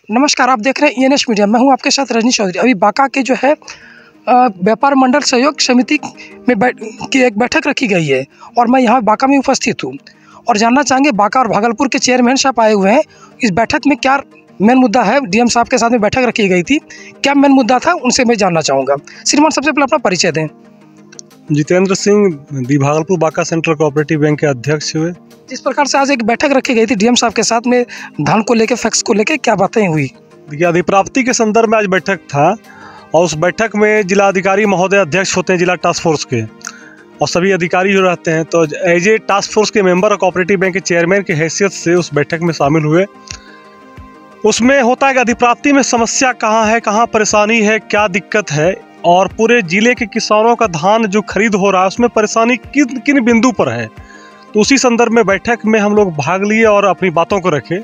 नमस्कार, आप देख रहे हैं ENS मीडिया। मैं हूं आपके साथ रजनी चौधरी। अभी बांका के जो है व्यापार मंडल सहयोग समिति में की एक बैठक रखी गई है और मैं यहाँ बांका में उपस्थित हूँ और जानना चाहेंगे बांका और भागलपुर के चेयरमैन साहब आए हुए हैं। इस बैठक में क्या मेन मुद्दा है, DM साहब के साथ में बैठक रखी गई थी, क्या मेन मुद्दा था, उनसे मैं जानना चाहूँगा। श्रीमान, सबसे पहले अपना परिचय दें। Jitendra Singh, the Bhagalpur Banka central cooperative bank के अध्यक्ष हुए। जिस प्रकार से आज एक बैठक रखी गई थी DM साहब के साथ में, धान को लेकर, फैक्स को लेकर क्या बातें हुई? देखिए, अधिप्राप्ति के संदर्भ में आज बैठक था और उस बैठक में जिलाधिकारी महोदय अध्यक्ष होते हैं जिला टास्क फोर्स के और सभी अधिकारी जो रहते हैं। तो एज ए टास्क फोर्स के मेंबर और कोऑपरेटिव बैंक के चेयरमैन की हैसियत से उस बैठक में शामिल हुए। उसमें होता है कि अधिप्राप्ति में समस्या कहाँ है, कहाँ परेशानी है, क्या दिक्कत है और पूरे जिले के किसानों का धान जो खरीद हो रहा है उसमें परेशानी किन किन बिंदु पर है। तो उसी संदर्भ में बैठक में हम लोग भाग लिए और अपनी बातों को रखे।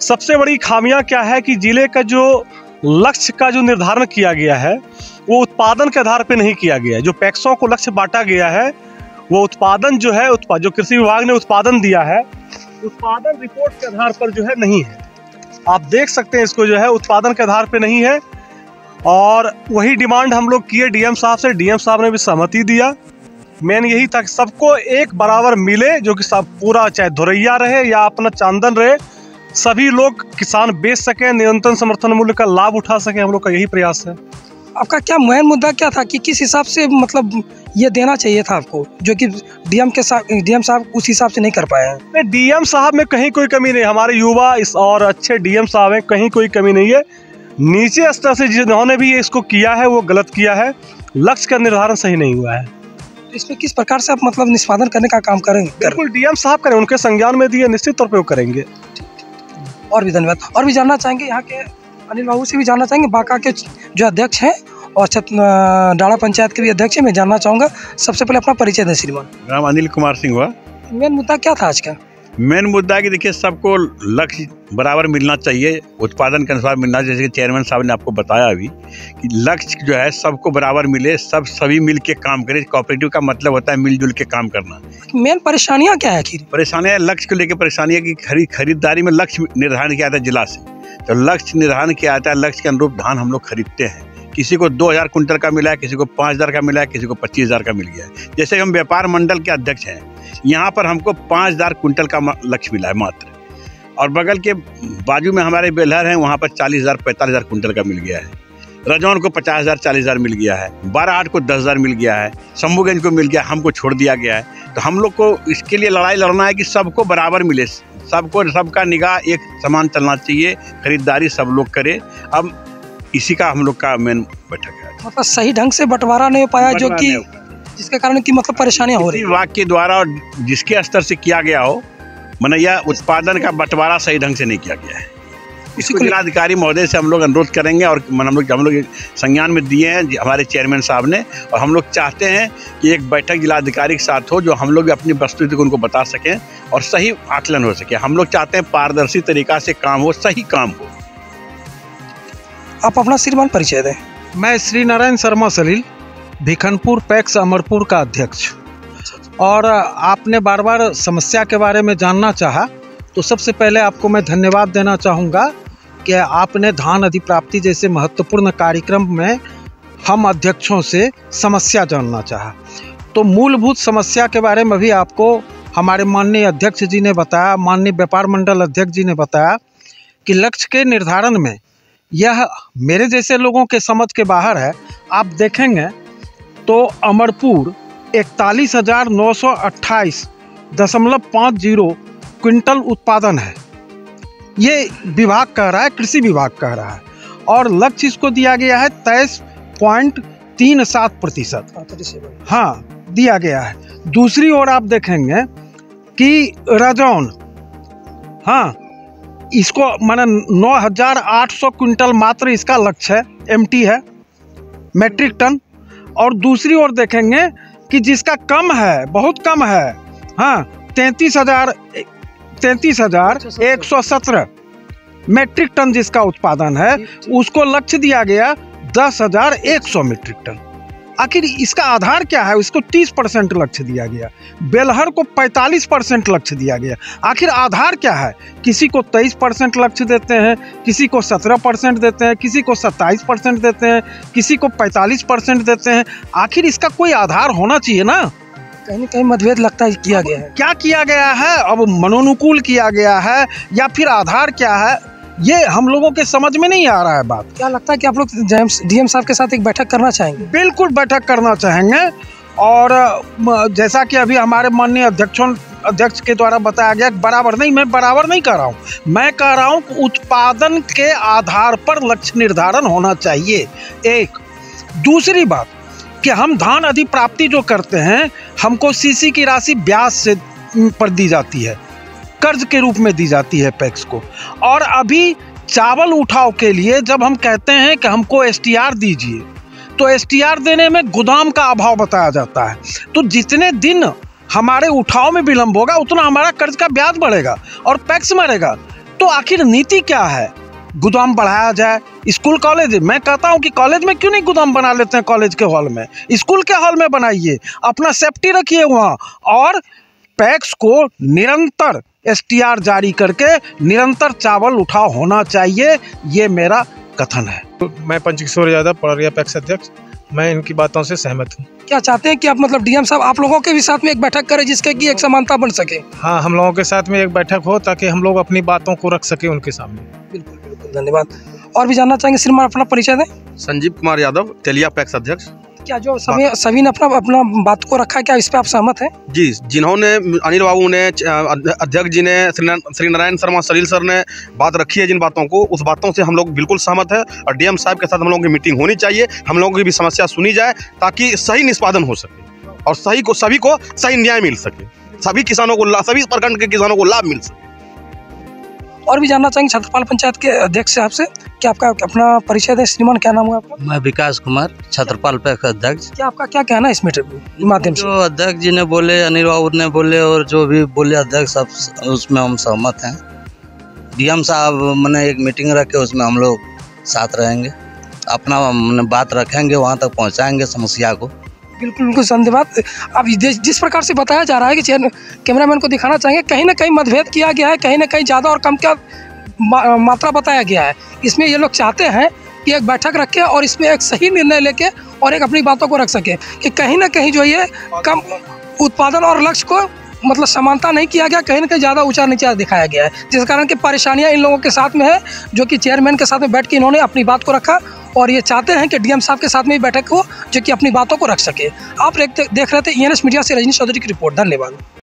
सबसे बड़ी खामियां क्या है कि जिले का जो लक्ष्य का जो निर्धारण किया गया है वो उत्पादन के आधार पर नहीं किया गया है। जो पैक्सों को लक्ष्य बांटा गया है वो उत्पादन जो है, जो कृषि विभाग ने उत्पादन दिया है, उत्पादन रिपोर्ट के आधार पर जो है नहीं है। आप देख सकते हैं इसको, जो है उत्पादन के आधार पर नहीं है और वही डिमांड हम लोग किए DM साहब से। DM साहब ने भी सहमति दिया। मेन यही था कि सबको एक बराबर मिले, जो कि सब पूरा चाहे धुरैया रहे या अपना चांदन रहे, सभी लोग किसान बेच सकें, न्यूनतम समर्थन मूल्य का लाभ उठा सकें। हम लोग का यही प्रयास है। आपका क्या मेन मुद्दा क्या था कि किस हिसाब से मतलब ये देना चाहिए था आपको, जो कि DM साहब उस हिसाब से नहीं कर पाए हैं? नहीं, DM साहब में कहीं कोई कमी नहीं। हमारे युवा इस और अच्छे DM साहब हैं, कहीं कोई कमी नहीं है। नीचे स्तर से जिन्होंने भी इसको किया है वो गलत किया है, लक्ष्य का निर्धारण सही नहीं हुआ है। इसमें किस प्रकार से आप मतलब निष्पादन करने का काम करेंगे? बिल्कुल DM साहब करें, उनके संज्ञान में दिए, निश्चित तौर पे वो करेंगे। और भी धन्यवाद। और भी जानना चाहेंगे यहाँ के अनिल बाबू से भी जानना चाहेंगे, बांका के जो अध्यक्ष हैं और डाड़ा पंचायत के भी अध्यक्ष हैं। मैं जानना चाहूँगा, सबसे पहले अपना परिचय दें श्रीमान। नाम अनिल कुमार सिंह हुआ। मेन मुद्दा क्या था आज का? मेन मुद्दा कि देखिए, सबको लक्ष्य बराबर मिलना चाहिए, उत्पादन के अनुसार मिलना चाहिए। जैसे कि चेयरमैन साहब ने आपको बताया अभी कि लक्ष्य जो है सबको बराबर मिले, सभी मिल के काम करें। कोऑपरेटिव का मतलब होता है मिलजुल के काम करना। मेन परेशानियाँ क्या है? परेशानियाँ लक्ष्य को लेकर परेशानी है कि खरीदारी में लक्ष्य निर्धारण किया जाता है जिला से। तो लक्ष्य निर्धारण किया जाता है, लक्ष्य के अनुरूप धान हम लोग खरीदते हैं। किसी को 2000 कुंटल का मिला है, किसी को 5000 का मिला है, किसी को 25000 का मिल गया है। जैसे हम व्यापार मंडल के अध्यक्ष हैं, यहाँ पर हमको 5000 कुंटल का लक्ष्य मिला है मात्र, और बगल के बाजू में हमारे बेलहर हैं, वहाँ पर 40000 45,000 कुंटल का मिल गया है। रजौन को 50,000 40,000 मिल गया है। 12-8 को 10,000 मिल गया है। शंभूगंज को मिल गया, हमको छोड़ दिया गया है। तो हम लोग को इसके लिए लड़ाई लड़ना है कि सबको बराबर मिले, सबका निगाह एक समान चलना चाहिए, खरीदारी सब लोग करें। अब इसी का हम लोग का मेन बैठक है। मतलब सही ढंग से बंटवारा नहीं हो पाया, जो कि जिसके कारण की मतलब परेशानियां हो रही है। विभाग के द्वारा और जिसके स्तर से किया गया हो, माने यह उत्पादन का बंटवारा सही ढंग से नहीं किया गया है। इसको जिलाधिकारी महोदय से हम लोग अनुरोध करेंगे और हम लोग संज्ञान में दिए हैं हमारे चेयरमैन साहब ने, और हम लोग चाहते हैं कि एक बैठक जिलाधिकारी के साथ हो, जो हम लोग अपनी वस्तुस्थिति को उनको बता सकें और सही आकलन हो सके। हम लोग चाहते हैं पारदर्शी तरीका से काम हो, सही काम हो। आप अपना श्रीमान परिचय दें। मैं श्री नारायण शर्मा सलील, भिखनपुर पैक्स अमरपुर का अध्यक्ष। और आपने बार बार समस्या के बारे में जानना चाहा, तो सबसे पहले आपको मैं धन्यवाद देना चाहूँगा कि आपने धान अधिप्राप्ति जैसे महत्वपूर्ण कार्यक्रम में हम अध्यक्षों से समस्या जानना चाहा। तो मूलभूत समस्या के बारे में भी आपको हमारे माननीय अध्यक्ष जी ने बताया, माननीय व्यापार मंडल अध्यक्ष जी ने बताया कि लक्ष्य के निर्धारण में यह मेरे जैसे लोगों के समझ के बाहर है। आप देखेंगे तो अमरपुर 41,928.50 क्विंटल उत्पादन है, ये विभाग कह रहा है, कृषि विभाग कह रहा है, और लक्ष्य इसको दिया गया है 23.37%। हाँ, दिया गया है। दूसरी ओर आप देखेंगे कि रजौन, हाँ, इसको माने 9,800 क्विंटल मात्र इसका लक्ष्य है, MT है, मेट्रिक टन। और दूसरी ओर देखेंगे कि जिसका कम है, बहुत कम है, हाँ, 33,117 मेट्रिक टन जिसका उत्पादन है, उसको लक्ष्य दिया गया 10,100 मीट्रिक टन। आखिर इसका आधार क्या है? इसको 30% लक्ष्य दिया गया, बेलहर को 45% लक्ष्य दिया गया। आखिर आधार क्या है? किसी को 23% लक्ष्य देते हैं, किसी को 17% देते हैं, किसी को 27% देते हैं, किसी को 45% देते हैं। आखिर इसका कोई आधार होना चाहिए ना। कहीं ना कहीं मतभेद लगता है किया गया है। क्या किया गया है? अब मनोनुकूल किया गया है या फिर आधार क्या है, ये हम लोगों के समझ में नहीं आ रहा है बात। क्या लगता है कि आप लोग डीएम साहब के साथ एक बैठक करना चाहेंगे? बिल्कुल बैठक करना चाहेंगे। और जैसा कि अभी हमारे माननीय अध्यक्ष के द्वारा बताया गया, बराबर नहीं, मैं बराबर नहीं कह रहा हूँ, मैं कह रहा हूँ उत्पादन के आधार पर लक्ष्य निर्धारण होना चाहिए। एक दूसरी बात कि हम धान अधिप्राप्ति जो करते हैं, हमको सीसी की राशि ब्याज से पर दी जाती है, कर्ज के रूप में दी जाती है पैक्स को। और अभी चावल उठाव के लिए जब हम कहते हैं कि हमको एसटीआर दीजिए, तो एसटीआर देने में गोदाम का अभाव बताया जाता है। तो जितने दिन हमारे उठाव में विलंब होगा उतना हमारा कर्ज का ब्याज बढ़ेगा और पैक्स मरेगा। तो आखिर नीति क्या है? गोदाम बढ़ाया जाए, स्कूल कॉलेज, मैं कहता हूं कि कॉलेज में क्यों नहीं गोदाम बना लेते हैं? कॉलेज के हॉल में, स्कूल के हॉल में बनाइए, अपना सेफ्टी रखिए वहाँ। और पैक्स को निरंतर एसटीआर जारी करके निरंतर चावल उठाव होना चाहिए, ये मेरा कथन है। मैं पंचकिशोर यादव, पड़रिया पैक्स अध्यक्ष, मैं इनकी बातों से सहमत हूँ। क्या चाहते हैं कि आप मतलब डीएम साहब आप लोगों के भी साथ में एक बैठक करें जिसके कि एक समानता बन सके? हाँ, हम लोगों के साथ में एक बैठक हो ताकि हम लोग अपनी बातों को रख सके उनके सामने। बिल्कुल बिल्कुल, धन्यवाद। और भी जानना चाहेंगे, श्रीमान अपना परिचय दें। संजीव कुमार यादव, तेलिया पैक्स अध्यक्ष। क्या जो सभी ने अपना बात को रखा है, क्या इस पे आप सहमत हैं? जी, जिन्होंने अनिल बाबू ने, अध्यक्ष जी ने, श्री नारायण शर्मा सलील सर ने बात रखी है जिन बातों को, उस बातों से हम लोग बिल्कुल सहमत है। और डीएम साहब के साथ हम लोगों की मीटिंग होनी चाहिए, हम लोगों की भी समस्या सुनी जाए ताकि सही निष्पादन हो सके और सभी को सही न्याय मिल सके, सभी किसानों को, सभी प्रखंड के किसानों को लाभ मिल सके। और भी जानना चाहेंगे छत्रपाल पंचायत के अध्यक्ष से आपसे, क्या आपका अपना परिचय दें। श्रीमान क्या नाम है आपका? मैं विकास कुमार, छत्रपाल पैक्स अध्यक्ष। क्या आपका क्या कहना है इस मीटिंग माध्यम से? जो अध्यक्ष जी ने बोले, अनिल बाबू ने बोले और जो भी बोले अध्यक्ष सब, उसमें हम सहमत हैं। डीएम साहब मैंने एक मीटिंग रखे, उसमें हम लोग साथ रहेंगे, अपना बात रखेंगे, वहाँ तक पहुँचाएंगे समस्या को। बिल्कुल बिल्कुल, धन्यवाद। अब जिस प्रकार से बताया जा रहा है कि कैमरामैन को दिखाना चाहेंगे, कहीं ना कहीं मतभेद किया गया है, कहीं ना कहीं ज़्यादा और कम का मात्रा बताया गया है। इसमें ये लोग चाहते हैं कि एक बैठक रखें और इसमें एक सही निर्णय लेके और एक अपनी बातों को रख सके कि कहीं ना कहीं जो ये कम उत्पादन और लक्ष्य को मतलब समानता नहीं किया गया, कहीं ना कहीं ज़्यादा ऊंचा नीचा दिखाया गया है, जिस कारण की परेशानियां इन लोगों के साथ में है, जो कि चेयरमैन के साथ में बैठ के इन्होंने अपनी बात को रखा और ये चाहते हैं कि डीएम साहब के साथ में बैठक हो जो कि अपनी बातों को रख सके। आप देख रहे थे ENS मीडिया से रजनी चौधरी की रिपोर्ट। धन्यवाद।